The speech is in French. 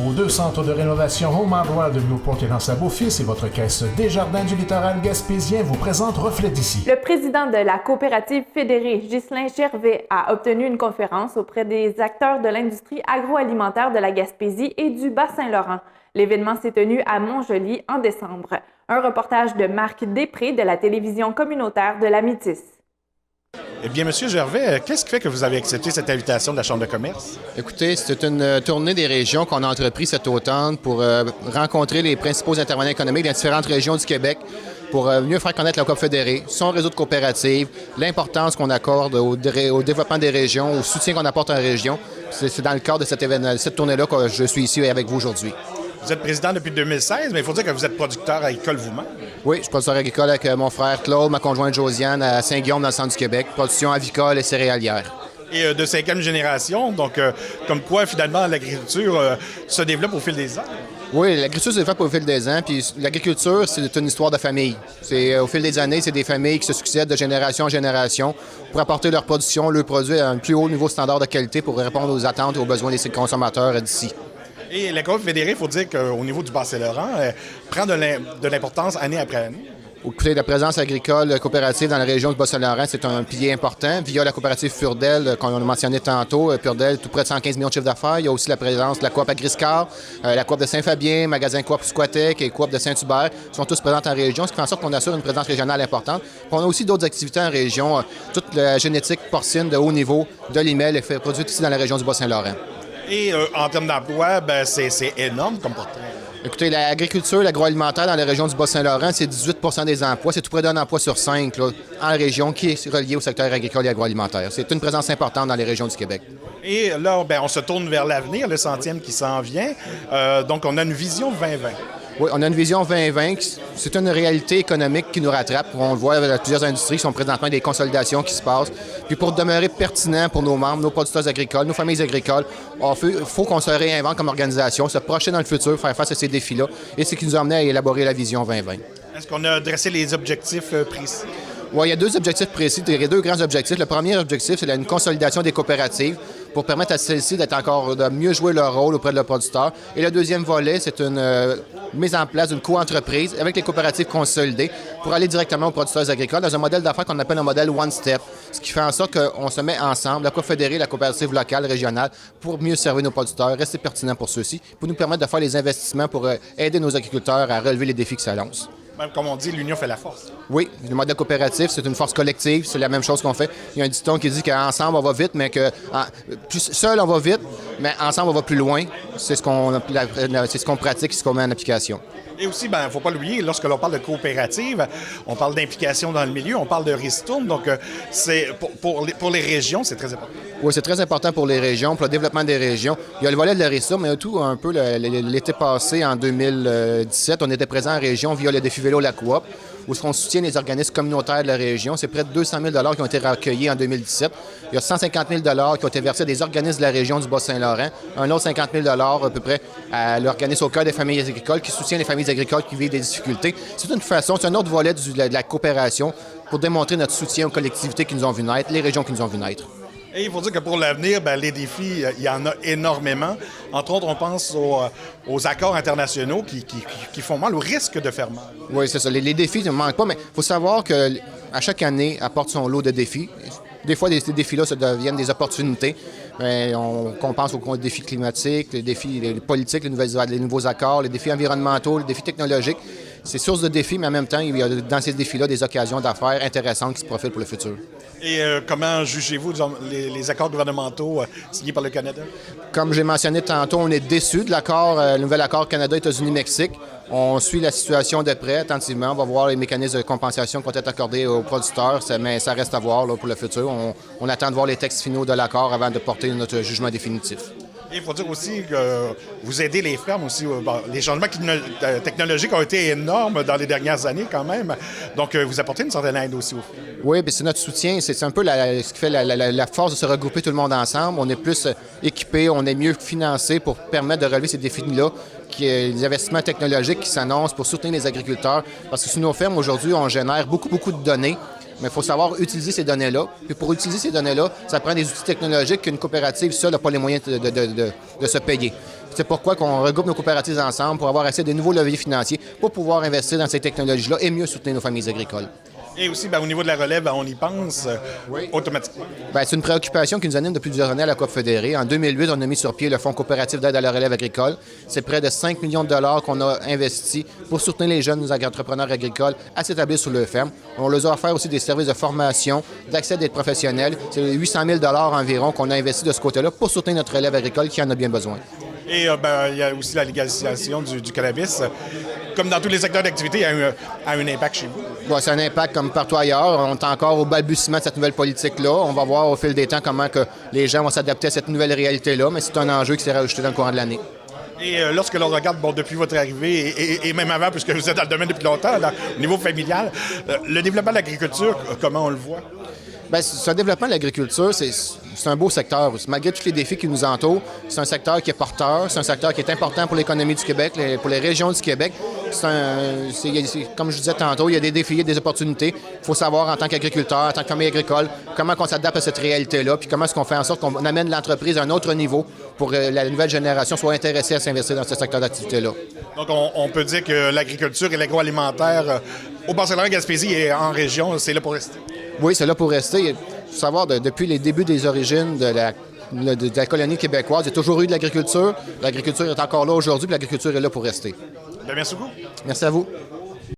Vos deux centres de rénovation Home Hardware de Newport et L'Anse-à-Beaufils et votre caisse Desjardins du littoral gaspésien vous présentent Reflet d'ici. Le président de la coopérative fédérée, Ghislain Gervais, a obtenu une conférence auprès des acteurs de l'industrie agroalimentaire de la Gaspésie et du Bas-Saint-Laurent. L'événement s'est tenu à Montjoly en décembre. Un reportage de Marc Després de la télévision communautaire de la Métis. Eh bien, M. Gervais, qu'est-ce qui fait que vous avez accepté cette invitation de la Chambre de commerce? Écoutez, c'est une tournée des régions qu'on a entrepris cet automne pour rencontrer les principaux intervenants économiques dans différentes régions du Québec pour mieux faire connaître la Coop fédérée, son réseau de coopératives, l'importance qu'on accorde au développement des régions, au soutien qu'on apporte en région. C'est dans le cadre de cette tournée-là que je suis ici avec vous aujourd'hui. Vous êtes président depuis 2016, mais il faut dire que vous êtes producteur agricole vous-même. Oui, je suis producteur agricole avec mon frère Claude, ma conjointe Josiane à Saint-Guillaume dans le centre du Québec, production avicole et céréalière. Et de 5e génération, donc comme quoi finalement l'agriculture se développe au fil des ans. Oui, l'agriculture se développe au fil des ans, puis l'agriculture, c'est une histoire de famille. Au fil des années, c'est des familles qui se succèdent de génération en génération pour apporter leur production, leurs produits à un plus haut niveau standard de qualité pour répondre aux attentes et aux besoins des consommateurs d'ici. Et la Coop fédérée, il faut dire qu'au niveau du Bas-Saint-Laurent, prend de l'importance année après année. Écoutez, la présence agricole coopérative dans la région du Bas-Saint-Laurent, c'est un pilier important. Via la coopérative Furdel, qu'on a mentionné tantôt, Furdel, tout près de 115 millions de chiffres d'affaires. Il y a aussi la présence de la Coop Agriscar, la Coop de Saint-Fabien, magasin Coop Squatec et Coop de Saint-Hubert, qui sont tous présents en région, ce qui fait en sorte qu'on assure une présence régionale importante. Puis on a aussi d'autres activités en région. Toute la génétique porcine de haut niveau de l'IMEL est produite ici dans la région du Bas-Saint-Laurent. Et en termes d'emploi, c'est énorme comme portrait. Écoutez, l'agriculture, l'agroalimentaire dans la région du Bas-Saint-Laurent, c'est 18 des emplois. C'est tout près d'un emploi sur 5 là, en région qui est relié au secteur agricole et agroalimentaire. C'est une présence importante dans les régions du Québec. Et là, on se tourne vers l'avenir, le 100e qui s'en vient. Donc, on a une vision 2020. Oui, on a une vision 2020. C'est une réalité économique qui nous rattrape. On le voit avec plusieurs industries qui sont présentement des consolidations qui se passent. Puis pour demeurer pertinent pour nos membres, nos producteurs agricoles, nos familles agricoles, il faut qu'on se réinvente comme organisation, se projeter dans le futur, faire face à ces défis-là. Et c'est ce qui nous a amené à élaborer la vision 2020. Est-ce qu'on a dressé les objectifs précis? Oui, il y a deux objectifs précis, il y a deux grands objectifs. Le premier objectif, c'est une consolidation des coopératives pour permettre à celles-ci de mieux jouer leur rôle auprès de leurs producteurs. Et le deuxième volet, c'est une mise en place d'une co-entreprise avec les coopératives consolidées pour aller directement aux producteurs agricoles dans un modèle d'affaires qu'on appelle un modèle One Step, ce qui fait en sorte qu'on se met ensemble, la Coop fédérée, la coopérative locale, régionale, pour mieux servir nos producteurs, rester pertinents pour ceux-ci, pour nous permettre de faire les investissements pour aider nos agriculteurs à relever les défis que ça lance. Comme on dit, l'union fait la force. Oui, le modèle coopératif, c'est une force collective, c'est la même chose qu'on fait. Il y a un dicton qui dit qu'ensemble, on va vite, mais seul, on va vite, mais ensemble, on va plus loin. C'est ce qu'on pratique, c'est ce qu'on met en application. Et aussi, il ne faut pas l'oublier, lorsque l'on parle de coopérative, on parle d'implication dans le milieu, on parle de ristourne. Donc, pour les régions, c'est très important. Oui, c'est très important pour les régions, pour le développement des régions. Il y a le volet de la ristourne, mais tout un peu l'été passé, en 2017, on était présent en région via le défi vélo La Coop, où on soutient les organismes communautaires de la région. C'est près de 200 000 qui ont été recueillis en 2017. Il y a 150 000 qui ont été versés à des organismes de la région du Bas-Saint-Laurent. Un autre 50 000 à peu près à l'organisme au cœur des familles agricoles qui soutient les familles agricoles qui vivent des difficultés. C'est une façon, c'est un autre volet de la coopération pour démontrer notre soutien aux collectivités qui nous ont vu naître, les régions qui nous ont vu naître. Et il faut dire que pour l'avenir, les défis, il y en a énormément. Entre autres, on pense aux accords internationaux qui font mal, au risque de faire mal. Oui, c'est ça. Les défis ne manquent pas, mais il faut savoir qu'à chaque année apporte son lot de défis. Des fois, ces défis-là se deviennent des opportunités. On pense aux défis climatiques, les défis politiques, les nouveaux accords, les défis environnementaux, les défis technologiques. C'est source de défis, mais en même temps, il y a dans ces défis-là des occasions d'affaires intéressantes qui se profilent pour le futur. Et comment jugez-vous les accords gouvernementaux signés par le Canada? Comme j'ai mentionné tantôt, on est déçus de le nouvel accord Canada-États-Unis-Mexique. On suit la situation de près attentivement. On va voir les mécanismes de compensation qui vont être accordés aux producteurs, mais ça reste à voir pour le futur. On attend de voir les textes finaux de l'accord avant de porter notre jugement définitif. Et il faut dire aussi que vous aidez les fermes aussi. Les changements technologiques ont été énormes dans les dernières années quand même. Donc, vous apportez une certaine aide aussi aux fermes. Oui, bien, c'est notre soutien. C'est un peu ce qui fait la force de se regrouper tout le monde ensemble. On est plus équipés, on est mieux financés pour permettre de relever ces défis-là. Les investissements technologiques qui s'annoncent pour soutenir les agriculteurs. Parce que sur nos fermes, aujourd'hui, on génère beaucoup de données. Mais il faut savoir utiliser ces données-là. Puis pour utiliser ces données-là, ça prend des outils technologiques qu'une coopérative seule n'a pas les moyens de se payer. C'est pourquoi on regroupe nos coopératives ensemble pour avoir accès à des nouveaux leviers financiers pour pouvoir investir dans ces technologies-là et mieux soutenir nos familles agricoles. Et aussi, au niveau de la relève, on y pense automatiquement. C'est une préoccupation qui nous anime depuis plusieurs années à la Coop fédérée. En 2008, on a mis sur pied le Fonds coopératif d'aide à la relève agricole. C'est près de 5 millions de dollars qu'on a investi pour soutenir les jeunes entrepreneurs agricoles à s'établir sur le ferme. On leur a offert aussi des services de formation, d'accès à des professionnels. C'est 800 000 dollars environ qu'on a investi de ce côté-là pour soutenir notre relève agricole qui en a bien besoin. Et il y a aussi la légalisation du cannabis. Comme dans tous les secteurs d'activité, il y a un impact chez vous. C'est un impact comme partout ailleurs. On est encore au balbutiement de cette nouvelle politique-là. On va voir au fil des temps comment que les gens vont s'adapter à cette nouvelle réalité-là, mais c'est un enjeu qui s'est rajouté dans le courant de l'année. Et lorsque l'on regarde, depuis votre arrivée et même avant, puisque vous êtes dans le domaine depuis longtemps, au niveau familial, le développement de l'agriculture, comment on le voit? C'est un développement de l'agriculture, c'est un beau secteur. Malgré tous les défis qui nous entourent, c'est un secteur qui est porteur, c'est un secteur qui est important pour l'économie du Québec, pour les régions du Québec. Comme je disais tantôt, il y a des défis, il y a des opportunités. Il faut savoir en tant qu'agriculteur, en tant que famille agricole, comment on s'adapte à cette réalité-là, puis comment est-ce qu'on fait en sorte qu'on amène l'entreprise à un autre niveau pour que la nouvelle génération soit intéressée à s'investir dans ce secteur d'activité-là. Donc, on peut dire que l'agriculture et l'agroalimentaire au Bas-Saint-Laurent-Gaspésie et en région, c'est là pour rester. Oui, c'est là pour rester. Il faut savoir, depuis les débuts des origines de la colonie québécoise, il y a toujours eu de l'agriculture. L'agriculture est encore là aujourd'hui, puis l'agriculture est là pour rester. Merci beaucoup. Merci à vous.